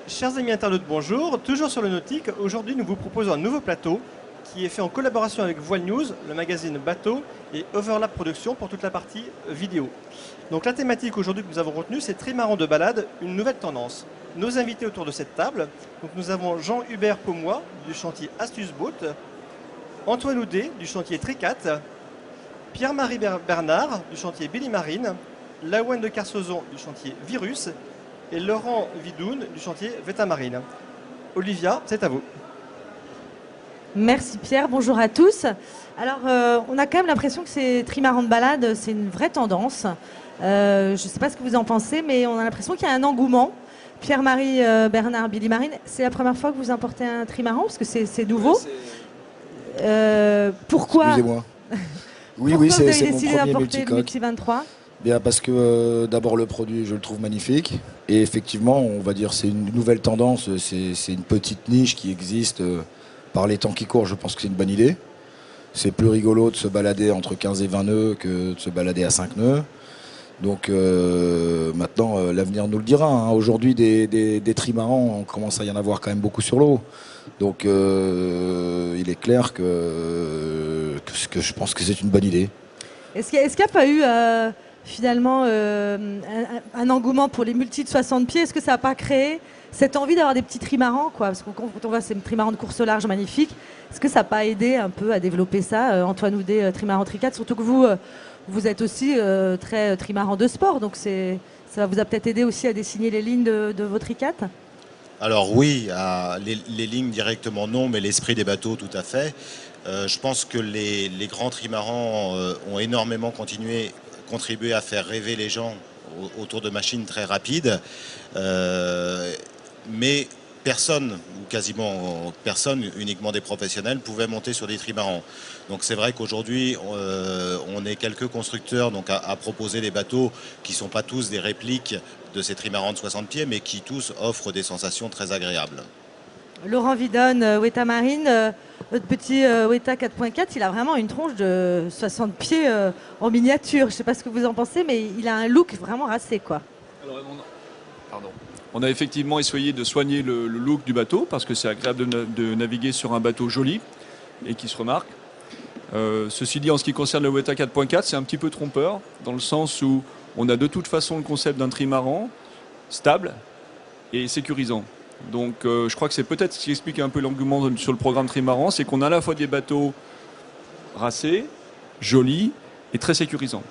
Chers amis internautes, bonjour. Toujours sur le nautique, aujourd'hui nous vous proposons un nouveau plateau qui est fait en collaboration avec Voile News, le magazine Bateau et Overlap Productions pour toute la partie vidéo. Donc la thématique aujourd'hui que nous avons retenue, c'est trimaran de balade, une nouvelle tendance. Nos invités autour de cette table, donc nous avons Jean-Hubert Pomoy du chantier Astuce Boat, Antoine Houdet du chantier Tricat, Pierre-Marie Bernard du chantier Billy Marine, Lawen de Carsozon du chantier Virus et Laurent Vidoun du chantier Veta Marine. Olivia, c'est à vous. Merci Pierre, bonjour à tous. Alors on a quand même l'impression que ces trimarans de balade, c'est une vraie tendance. Je ne sais pas ce que vous en pensez, mais on a l'impression qu'il y a un engouement. Pierre-Marie Bernard, Billy Marine, c'est la première fois que vous importez un trimaran, parce que c'est nouveau. Pourquoi Excusez-moi. Oui, Pourquoi c'est vous avez mon décidé premier d'importer le multicoque. Multi 23? Bien parce que d'abord le produit, je le trouve magnifique. Et effectivement, on va dire c'est une nouvelle tendance, c'est une petite niche qui existe par les temps qui courent. Je pense que c'est une bonne idée. C'est plus rigolo de se balader entre 15 et 20 nœuds que de se balader à 5 nœuds. Donc maintenant, l'avenir nous le dira. Hein. Aujourd'hui, des trimarans, on commence à y en avoir quand même beaucoup sur l'eau. Donc il est clair que je pense que c'est une bonne idée. Est-ce qu'il n'y a pas eu finalement un engouement pour les multis de 60 pieds? Est-ce que ça n'a pas créé cette envie d'avoir des petits trimarans, quoi? Parce que quand on voit ces trimarans de course au large magnifiques, est-ce que ça n'a pas aidé un peu à développer ça? Antoine Houdet, trimaran Tricat, surtout que vous êtes aussi très trimaran de sport, donc ça vous a peut-être aidé aussi à dessiner les lignes de vos Tricat? Alors oui, les lignes directement non, mais l'esprit des bateaux tout à fait. Je pense que les grands trimarans ont énormément contribué à faire rêver les gens autour de machines très rapides. Mais personne, ou quasiment personne, uniquement des professionnels, pouvait monter sur des trimarans. Donc c'est vrai qu'aujourd'hui, on est quelques constructeurs donc à proposer des bateaux qui ne sont pas tous des répliques de ces trimarans de 60 pieds, mais qui tous offrent des sensations très agréables. Laurent Vidon, Veta Marine, votre petit Weta 4.4, il a vraiment une tronche de 60 pieds en miniature. Je ne sais pas ce que vous en pensez, mais il a un look vraiment racé, quoi. Alors, on a effectivement essayé de soigner le look du bateau parce que c'est agréable de naviguer sur un bateau joli et qui se remarque. Ceci dit, en ce qui concerne le Weta 4.4, c'est un petit peu trompeur dans le sens où on a de toute façon le concept d'un trimaran stable et sécurisant. Donc je crois que c'est peut-être ce qui explique un peu l'engouement sur le programme trimaran, c'est qu'on a à la fois des bateaux racés, jolis et très sécurisants.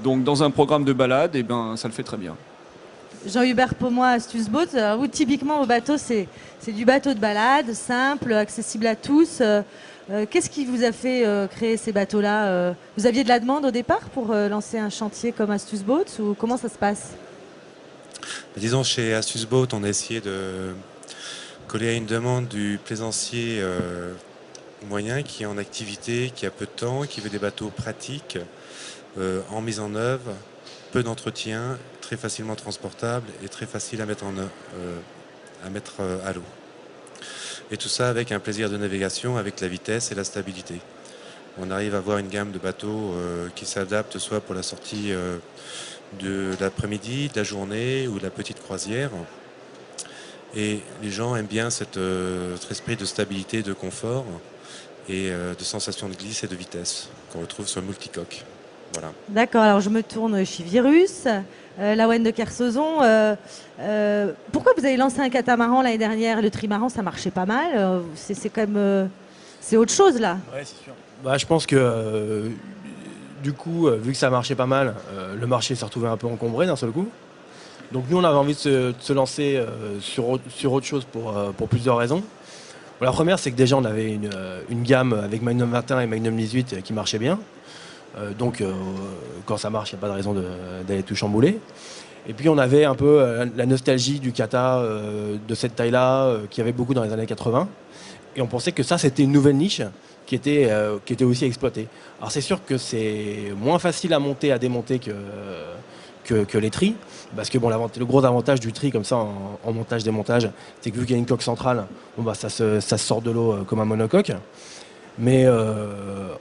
Donc dans un programme de balade, eh ben, ça le fait très bien. Jean-Hubert Pomoy, Astuce Boat, vous typiquement vos bateaux, c'est du bateau de balade, simple, accessible à tous. Qu'est-ce qui vous a fait créer ces bateaux-là? Vous aviez de la demande au départ pour lancer un chantier comme Astuce Boat ou comment ça se passe? Disons, chez Astuce Boat, on a essayé de coller à une demande du plaisancier moyen qui est en activité, qui a peu de temps, qui veut des bateaux pratiques, en mise en œuvre, peu d'entretien, très facilement transportable et très facile à mettre à l'eau. Et tout ça avec un plaisir de navigation, avec la vitesse et la stabilité. On arrive à avoir une gamme de bateaux qui s'adaptent soit pour la sortie de l'après-midi, de la journée ou de la petite croisière. Et les gens aiment bien cet esprit de stabilité, de confort et de sensation de glisse et de vitesse qu'on retrouve sur le multicoque. Voilà. D'accord, alors je me tourne chez Virus, Lawen de Kersozon. Pourquoi vous avez lancé un catamaran l'année dernière? Le trimaran, ça marchait pas mal. C'est quand même... c'est autre chose là. Ouais, c'est sûr. Bah, je pense que du coup, vu que ça marchait pas mal, le marché s'est retrouvé un peu encombré d'un seul coup. Donc nous, on avait envie de se lancer sur autre chose pour plusieurs raisons. Bon, la première, c'est que déjà, on avait une gamme avec Magnum 21 et Magnum 18 qui marchait bien. Donc quand ça marche, il n'y a pas de raison d'aller tout chambouler. Et puis on avait un peu la nostalgie du kata de cette taille-là, qui avait beaucoup dans les années 80. Et on pensait que ça, c'était une nouvelle niche qui était aussi exploitée. Alors c'est sûr que c'est moins facile à monter, à démonter que les tris. Parce que bon, le gros avantage du tri comme ça en montage-démontage, c'est que vu qu'il y a une coque centrale, bon, bah, ça se sort de l'eau comme un monocoque. Mais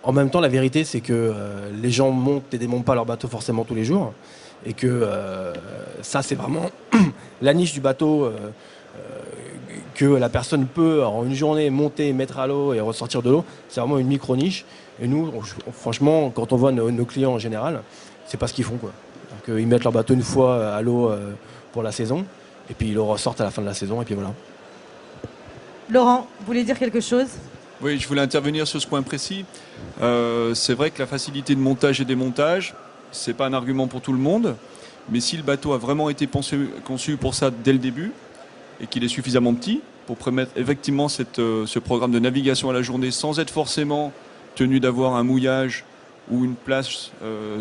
en même temps, la vérité, c'est que les gens montent et démontent pas leur bateau forcément tous les jours. Et que ça, c'est vraiment la niche du bateau que la personne peut en une journée monter, mettre à l'eau et ressortir de l'eau. C'est vraiment une micro-niche. Et nous, franchement, quand on voit nos clients en général, c'est pas ce qu'ils font, quoi. Donc, ils mettent leur bateau une fois à l'eau pour la saison, et puis ils le ressortent à la fin de la saison, et puis voilà. Laurent, vous voulez dire quelque chose? Oui, je voulais intervenir sur ce point précis. C'est vrai que la facilité de montage et démontage, c'est pas un argument pour tout le monde, mais si le bateau a vraiment été conçu pour ça dès le début, et qu'il est suffisamment petit pour permettre effectivement ce programme de navigation à la journée sans être forcément tenu d'avoir un mouillage ou une place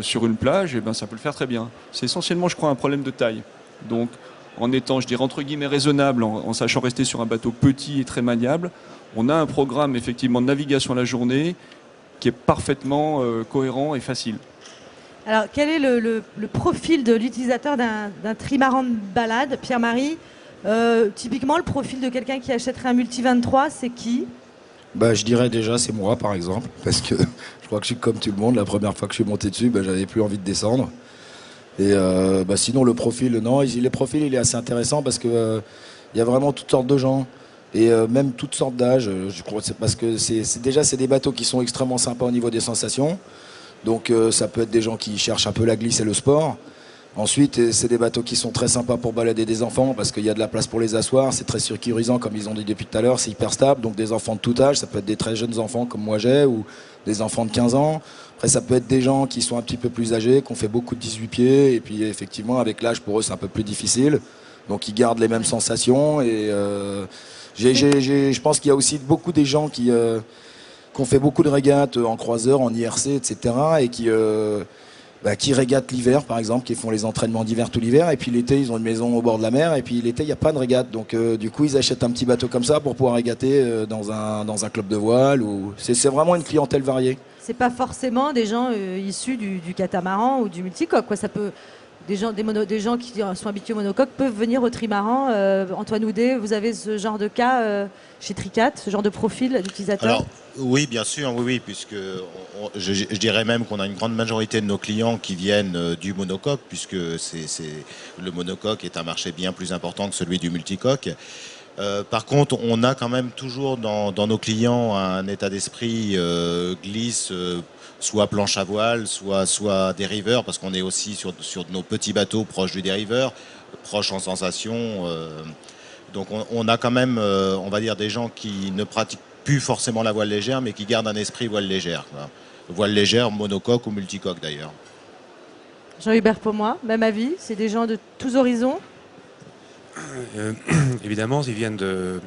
sur une plage, et ben ça peut le faire très bien. C'est essentiellement, je crois, un problème de taille. Donc, en étant, je dirais, entre guillemets, raisonnable, en sachant rester sur un bateau petit et très maniable, on a un programme effectivement de navigation à la journée qui est parfaitement cohérent et facile. Alors, quel est le profil de l'utilisateur d'un trimaran de balade, Pierre-Marie? Typiquement, le profil de quelqu'un qui achèterait un Multi 23, c'est qui? Je dirais déjà, c'est moi par exemple, parce que je crois que je suis comme tout le monde. La première fois que je suis monté dessus, j'avais plus envie de descendre. Et sinon, le profil, non, les profils, il est assez intéressant parce que il y a vraiment toutes sortes de gens et même toutes sortes d'âges. Je crois que c'est parce que c'est des bateaux qui sont extrêmement sympas au niveau des sensations. Donc ça peut être des gens qui cherchent un peu la glisse et le sport. Ensuite, c'est des bateaux qui sont très sympas pour balader des enfants parce qu'il y a de la place pour les asseoir. C'est très sécurisant, comme ils ont dit depuis tout à l'heure. C'est hyper stable. Donc des enfants de tout âge, ça peut être des très jeunes enfants comme moi j'ai ou des enfants de 15 ans. Après, ça peut être des gens qui sont un petit peu plus âgés, qui ont fait beaucoup de 18 pieds. Et puis effectivement, avec l'âge, pour eux, c'est un peu plus difficile. Donc ils gardent les mêmes sensations. Et je pense qu'il y a aussi beaucoup des gens qui ont fait beaucoup de régates en croiseur, en IRC, etc. et qui régatent l'hiver, par exemple, qui font les entraînements d'hiver tout l'hiver, et puis l'été, ils ont une maison au bord de la mer, et puis l'été, il n'y a pas de régate. Donc, du coup, ils achètent un petit bateau comme ça pour pouvoir régater dans un club de voile. C'est vraiment une clientèle variée. C'est pas forcément des gens issus du catamaran ou du multicoque, quoi. Ça peut, des gens qui sont habitués au monocoque peuvent venir au trimaran. Antoine Houdet, vous avez ce genre de cas chez Tricat, ce genre de profil d'utilisateur? Alors, oui, bien sûr, oui, puisque je dirais même qu'on a une grande majorité de nos clients qui viennent du monocoque, puisque le monocoque est un marché bien plus important que celui du multicoque. Par contre, on a quand même toujours dans nos clients un état d'esprit glisse, soit planche à voile, soit dériveur, parce qu'on est aussi sur nos petits bateaux proches du dériveur, proches en sensation. Donc on a quand même, on va dire, des gens qui ne pratiquent plus forcément la voile légère, mais qui gardent un esprit voile légère, quoi. Voile légère, monocoque ou multicoque d'ailleurs. Jean-Hubert Pomoy, même avis, c'est des gens de tous horizons? Évidemment, ils viennent de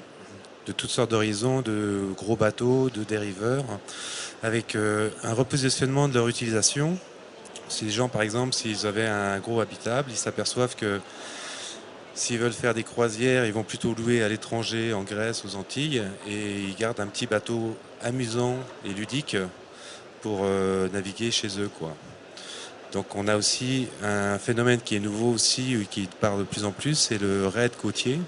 toutes sortes d'horizons, de gros bateaux, de dériveurs, avec un repositionnement de leur utilisation. Si les gens, par exemple, s'ils avaient un gros habitable, ils s'aperçoivent que s'ils veulent faire des croisières, ils vont plutôt louer à l'étranger, en Grèce, aux Antilles, et ils gardent un petit bateau amusant et ludique pour naviguer chez eux, quoi. Donc on a aussi un phénomène qui est nouveau aussi, qui parle de plus en plus, c'est le raid côtier.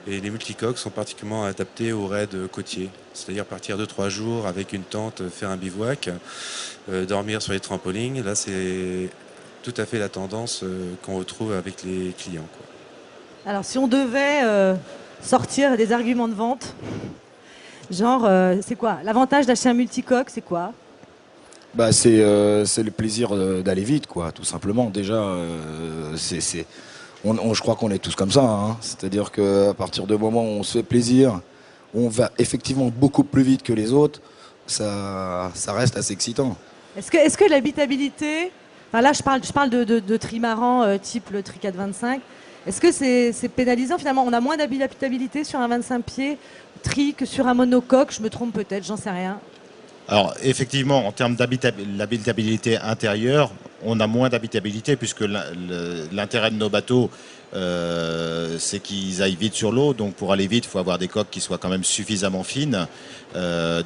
Et les multicoques sont particulièrement adaptés au raid côtier. C'est-à-dire partir 2-3 jours avec une tente, faire un bivouac, dormir sur les trampolines. Là, c'est tout à fait la tendance qu'on retrouve avec les clients, quoi. Alors, si on devait sortir des arguments de vente, genre, c'est quoi? L'avantage d'acheter un multicoque, c'est quoi? C'est le plaisir d'aller vite, quoi, tout simplement. Déjà, je crois qu'on est tous comme ça, hein. C'est-à-dire qu'à partir du moment où on se fait plaisir, on va effectivement beaucoup plus vite que les autres, ça reste assez excitant. Est-ce que l'habitabilité, enfin là je parle de trimaran type le Tricat 25, est-ce que c'est pénalisant finalement? On a moins d'habitabilité sur un 25 pieds tri que sur un monocoque? Je me trompe peut-être, j'en sais rien. Alors effectivement, en termes d'habitabilité intérieure, on a moins d'habitabilité puisque l'intérêt de nos bateaux, c'est qu'ils aillent vite sur l'eau. Donc pour aller vite, il faut avoir des coques qui soient quand même suffisamment fines.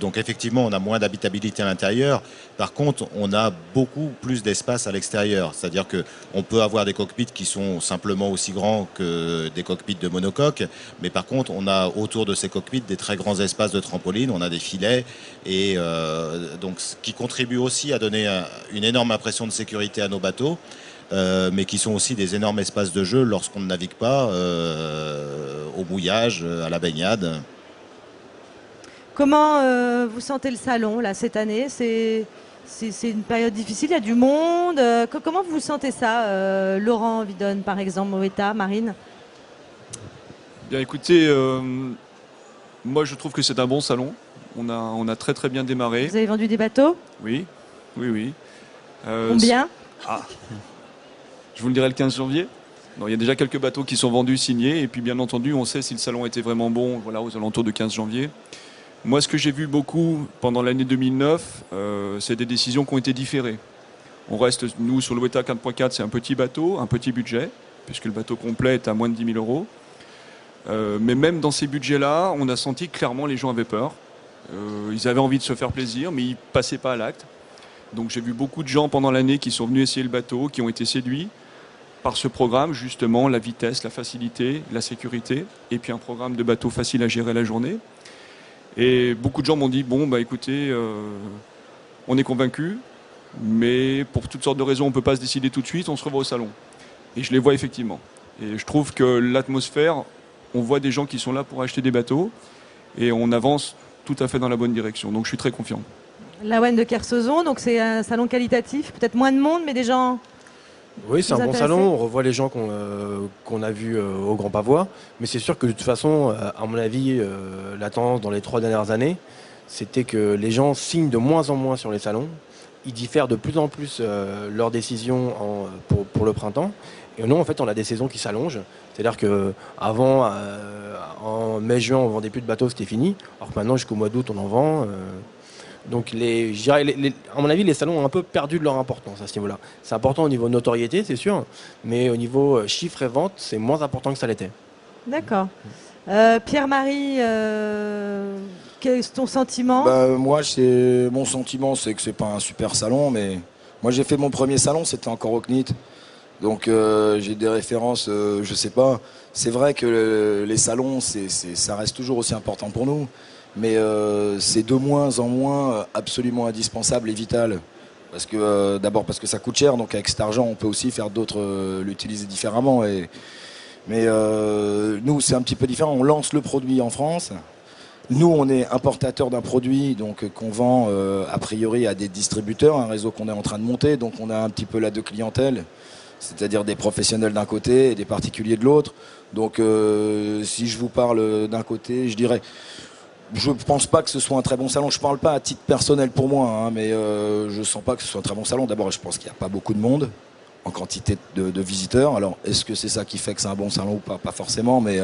Donc effectivement, on a moins d'habitabilité à l'intérieur. Par contre, on a beaucoup plus d'espace à l'extérieur. C'est-à-dire qu'on peut avoir des cockpits qui sont simplement aussi grands que des cockpits de monocoque. Mais par contre, on a autour de ces cockpits des très grands espaces de trampoline. On a des filets. Et donc, ce qui contribue aussi à donner une énorme impression de sécurité à nos bateaux. mais qui sont aussi des énormes espaces de jeu lorsqu'on ne navigue pas, au mouillage, à la baignade. Comment vous sentez le salon là cette année? C'est une période difficile, il y a du monde. Comment vous sentez ça, Laurent Vidonne par exemple, Moeta, Marine? Bien écoutez, moi je trouve que c'est un bon salon. On a très très bien démarré. Vous avez vendu des bateaux? Oui, oui, oui. Combien? Je vous le dirai le 15 janvier. Non, il y a déjà quelques bateaux qui sont vendus, signés. Et puis bien entendu, on sait si le salon était vraiment bon, voilà, aux alentours de 15 janvier. Moi, ce que j'ai vu beaucoup pendant l'année 2009, c'est des décisions qui ont été différées. On reste, nous, sur le Weta 4.4, c'est un petit bateau, un petit budget, puisque le bateau complet est à moins de 10 000 euros. Mais même dans ces budgets-là, on a senti que clairement les gens avaient peur. Ils avaient envie de se faire plaisir, mais ils ne passaient pas à l'acte. Donc j'ai vu beaucoup de gens pendant l'année qui sont venus essayer le bateau, qui ont été séduits par ce programme, justement, la vitesse, la facilité, la sécurité, et puis un programme de bateau facile à gérer la journée. Et beaucoup de gens m'ont dit, bon, bah écoutez, on est convaincus, mais pour toutes sortes de raisons, on ne peut pas se décider tout de suite, on se revoit au salon. Et je les vois effectivement. Et je trouve que l'atmosphère, on voit des gens qui sont là pour acheter des bateaux, et on avance tout à fait dans la bonne direction. Donc je suis très confiant. La WEN de Kersozon, donc c'est un salon qualitatif, peut-être moins de monde, mais des gens... Oui, c'est un Vous bon intéressez? salon, on revoit les gens qu'on a vus au Grand Pavois, mais c'est sûr que de toute façon, à mon avis, la tendance dans les 3 dernières années, c'était que les gens signent de moins en moins sur les salons, ils diffèrent de plus en plus leurs décisions pour le printemps, et nous en fait on a des saisons qui s'allongent, c'est-à-dire qu'avant, en mai-juin on vendait plus de bateaux, c'était fini, alors que maintenant jusqu'au mois d'août on en vend. Donc, je dirais, à mon avis, les salons ont un peu perdu de leur importance à ce niveau-là. C'est important au niveau notoriété, c'est sûr, mais au niveau chiffre et vente, c'est moins important que ça l'était. D'accord. Pierre-Marie, quel est ton sentiment? Moi, mon sentiment, c'est que c'est pas un super salon, mais moi j'ai fait mon premier salon, c'était encore au CNIT. Donc j'ai des références, je sais pas. C'est vrai que les salons, ça reste toujours aussi important pour nous. Mais c'est de moins en moins absolument indispensable et vital. Parce que d'abord parce que ça coûte cher, donc avec cet argent on peut aussi faire d'autres, l'utiliser différemment. Mais nous c'est un petit peu différent, on lance le produit en France. Nous on est importateur d'un produit donc qu'on vend a priori à des distributeurs, un réseau qu'on est en train de monter, donc on a un petit peu là deux clientèles. C'est-à-dire des professionnels d'un côté et des particuliers de l'autre. Donc si je vous parle d'un côté, je dirais... Je ne pense pas que ce soit un très bon salon. Je ne parle pas à titre personnel pour moi, hein, mais je ne sens pas que ce soit un très bon salon. D'abord, je pense qu'il n'y a pas beaucoup de monde en quantité de visiteurs. Alors, est-ce que c'est ça qui fait que c'est un bon salon ou pas? Pas forcément, mais...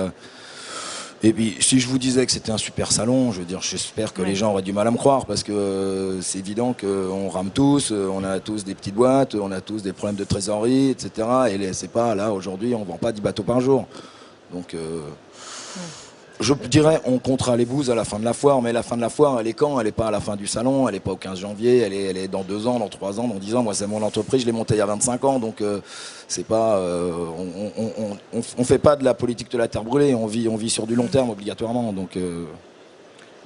Et puis, si je vous disais que c'était un super salon, je veux dire, j'espère que les gens auraient du mal à me croire, parce que c'est évident qu'on rame tous, on a tous des petites boîtes, on a tous des problèmes de trésorerie, etc. Et c'est pas, là, aujourd'hui, on ne vend pas 10 bateaux par jour. Donc... Je dirais, on comptera les bouses à la fin de la foire, mais la fin de la foire, elle est quand? Elle n'est pas à la fin du salon, elle n'est pas au 15 janvier, elle est dans 2 ans, dans 3 ans, dans 10 ans. Moi, c'est mon entreprise, je l'ai montée il y a 25 ans, donc c'est pas, on fait pas de la politique de la terre brûlée, on vit sur du long terme obligatoirement. Donc,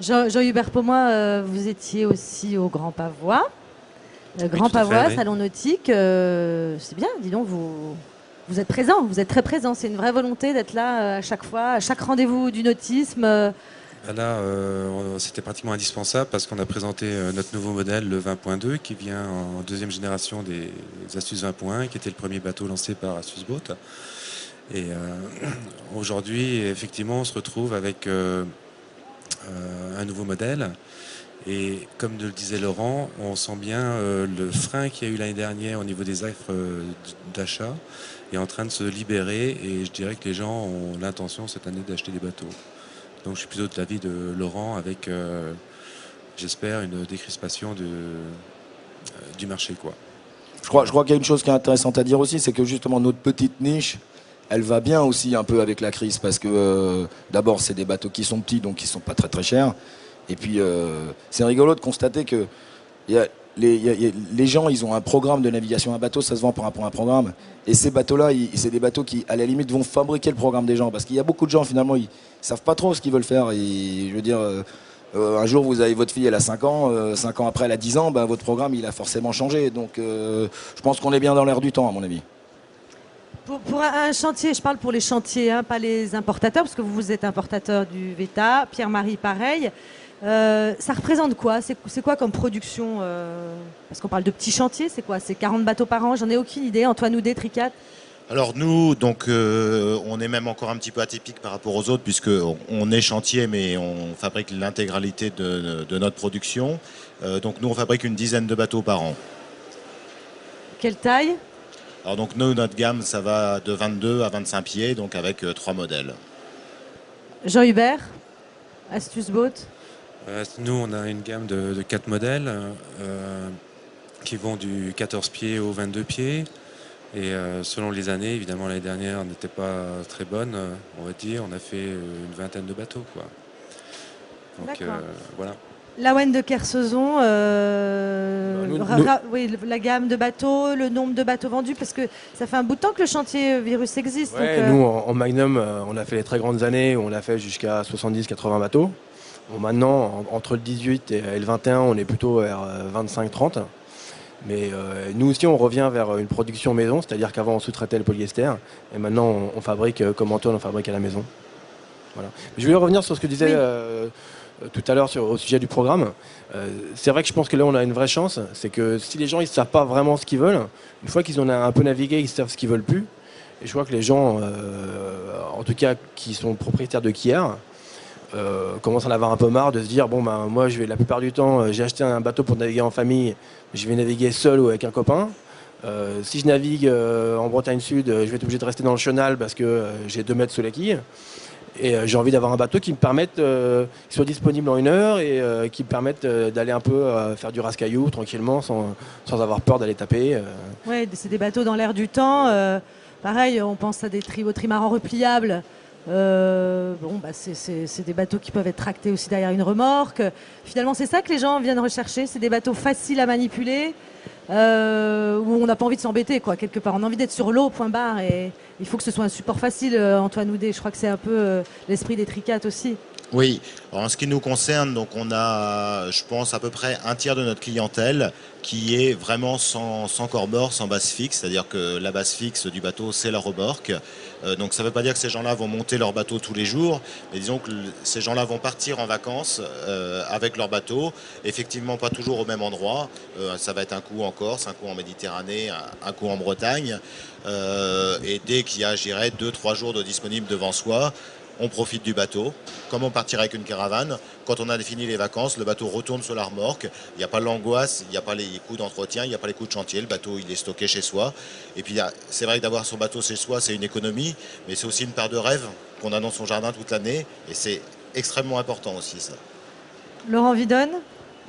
Jean-Hubert Pomoy, vous étiez aussi au Grand Pavois. Grand tout à fait, Pavois, oui. salon nautique, c'est bien, dis donc, vous êtes présent, vous êtes très présent. C'est une vraie volonté d'être là à chaque fois, à chaque rendez-vous du nautisme. Là, c'était pratiquement indispensable parce qu'on a présenté notre nouveau modèle, le 20.2, qui vient en deuxième génération des Astuces 20.1, qui était le premier bateau lancé par Astuce Boat. Et aujourd'hui, effectivement, on se retrouve avec un nouveau modèle. Et comme le disait Laurent, on sent bien le frein qu'il y a eu l'année dernière au niveau des offres d'achat est en train de se libérer. Et je dirais que les gens ont l'intention cette année d'acheter des bateaux. Donc je suis plutôt de l'avis de Laurent avec, j'espère, une décrispation du marché, quoi. je crois qu'il y a une chose qui est intéressante à dire aussi, c'est que justement notre petite niche, elle va bien aussi un peu avec la crise, parce que d'abord c'est des bateaux qui sont petits, donc qui sont pas très très chers. Et puis c'est rigolo de constater que les gens, ils ont un programme de navigation à bateau, ça se vend par rapport à un programme. Et ces bateaux-là, c'est des bateaux qui, à la limite, vont fabriquer le programme des gens. Parce qu'il y a beaucoup de gens, finalement, ils savent pas trop ce qu'ils veulent faire. Et, je veux dire, un jour, vous avez votre fille, elle a 5 ans. 5 ans après, elle a 10 ans. Ben, votre programme, il a forcément changé. Donc, je pense qu'on est bien dans l'air du temps, à mon avis. Pour un chantier, je parle pour les chantiers, hein, pas les importateurs, parce que vous êtes importateur du VETA, Pierre-Marie pareil. Ça représente quoi? C'est quoi comme production parce qu'on parle de petits chantiers, c'est quoi? C'est 40 bateaux par an? J'en ai aucune idée. Antoine Houdet, Tricat? Alors nous, donc, on est même encore un petit peu atypique par rapport aux autres, puisque on est chantier, mais on fabrique l'intégralité de notre production. Donc nous, on fabrique une dizaine de bateaux par an. Quelle taille? Alors donc nous, notre gamme, ça va de 22 à 25 pieds, donc avec 3 modèles. Jean Hubert, Astuce Boat. Nous, on a une gamme de 4 modèles qui vont du 14 pieds au 22 pieds. Et selon les années, évidemment, l'année dernière n'était pas très bonne, on va dire. On a fait une vingtaine de bateaux, quoi. Donc voilà. Lawen de Kersozon, oui, la gamme de bateaux, le nombre de bateaux vendus, parce que ça fait un bout de temps que le chantier Virus existe. Ouais, donc, nous, en Magnum, on a fait les très grandes années où on a fait jusqu'à 70-80 bateaux. Bon, maintenant, entre le 18 et le 21, on est plutôt vers 25-30. Mais nous aussi, on revient vers une production maison, c'est-à-dire qu'avant, on sous-traitait le polyester. Et maintenant, on fabrique, comme Antoine, on fabrique à la maison. Voilà. Je voulais revenir sur ce que disait tout à l'heure au sujet du programme. C'est vrai que je pense que là, on a une vraie chance. C'est que si les gens ne savent pas vraiment ce qu'ils veulent, une fois qu'ils ont un peu navigué, ils savent ce qu'ils veulent plus. Et je crois que les gens, en tout cas, qui sont propriétaires de quillers, commencent à en avoir un peu marre de se dire, bon, ben, moi, la plupart du temps, j'ai acheté un bateau pour naviguer en famille, je vais naviguer seul ou avec un copain. Si je navigue en Bretagne Sud, je vais être obligé de rester dans le chenal parce que j'ai 2 mètres sous la quille. Et j'ai envie d'avoir un bateau qui me permette, qui soit disponible en 1 heure et qui me permette d'aller un peu faire du rascaillou tranquillement sans avoir peur d'aller taper. Ouais, c'est des bateaux dans l'air du temps. Pareil, on pense à des trimarans repliables. C'est des bateaux qui peuvent être tractés aussi derrière une remorque. Finalement, c'est ça que les gens viennent rechercher. C'est des bateaux faciles à manipuler, où on n'a pas envie de s'embêter, quoi, quelque part. On a envie d'être sur l'eau, point barre. Et il faut que ce soit un support facile, Antoine Houdet. Je crois que c'est un peu l'esprit des Tricat aussi. Oui, alors, en ce qui nous concerne, donc on a, je pense, à peu près un tiers de notre clientèle qui est vraiment sans corps-bord, sans base fixe, c'est-à-dire que la base fixe du bateau, c'est la remorque. Donc ça ne veut pas dire que ces gens-là vont monter leur bateau tous les jours, mais disons que ces gens-là vont partir en vacances avec leur bateau, effectivement pas toujours au même endroit. Ça va être un coup en Corse, un coup en Méditerranée, un coup en Bretagne. Et dès qu'il y a, je dirais, 2-3 jours de disponible devant soi, on profite du bateau. Comme on partirait avec une caravane, quand on a fini les vacances, le bateau retourne sur la remorque. Il n'y a pas l'angoisse, il n'y a pas les coûts d'entretien, il n'y a pas les coûts de chantier. Le bateau, il est stocké chez soi. Et puis, c'est vrai que d'avoir son bateau chez soi, c'est une économie, mais c'est aussi une part de rêve qu'on a dans son jardin toute l'année. Et c'est extrêmement important aussi, ça. Laurent Vidonne.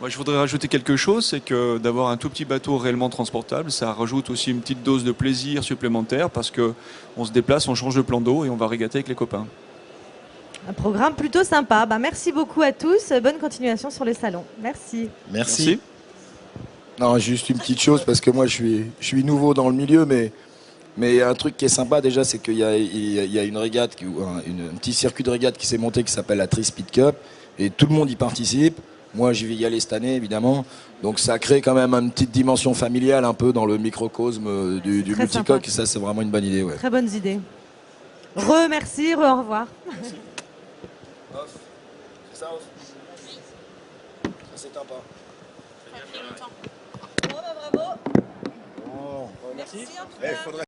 Moi, je voudrais rajouter quelque chose, c'est que d'avoir un tout petit bateau réellement transportable, ça rajoute aussi une petite dose de plaisir supplémentaire parce qu'on se déplace, on change de plan d'eau et on va régater avec les copains. Un programme plutôt sympa. Merci beaucoup à tous. Bonne continuation sur le salon. Merci. Merci. Non, juste une petite chose, parce que moi je suis nouveau dans le milieu, mais un truc qui est sympa déjà, c'est qu'il y a une régate, un petit circuit de régate qui s'est monté qui s'appelle la Tri Speed Cup, et tout le monde y participe. Moi, je vais y aller cette année, évidemment. Donc ça crée quand même une petite dimension familiale un peu dans le microcosme du multicoque, et ça, c'est vraiment une bonne idée. Ouais. Très bonnes idées. Merci, au revoir. Merci. Off. C'est ça, off. Ça s'éteint pas. Ça fait longtemps. Bravo. Oh, merci. Merci en tout cas.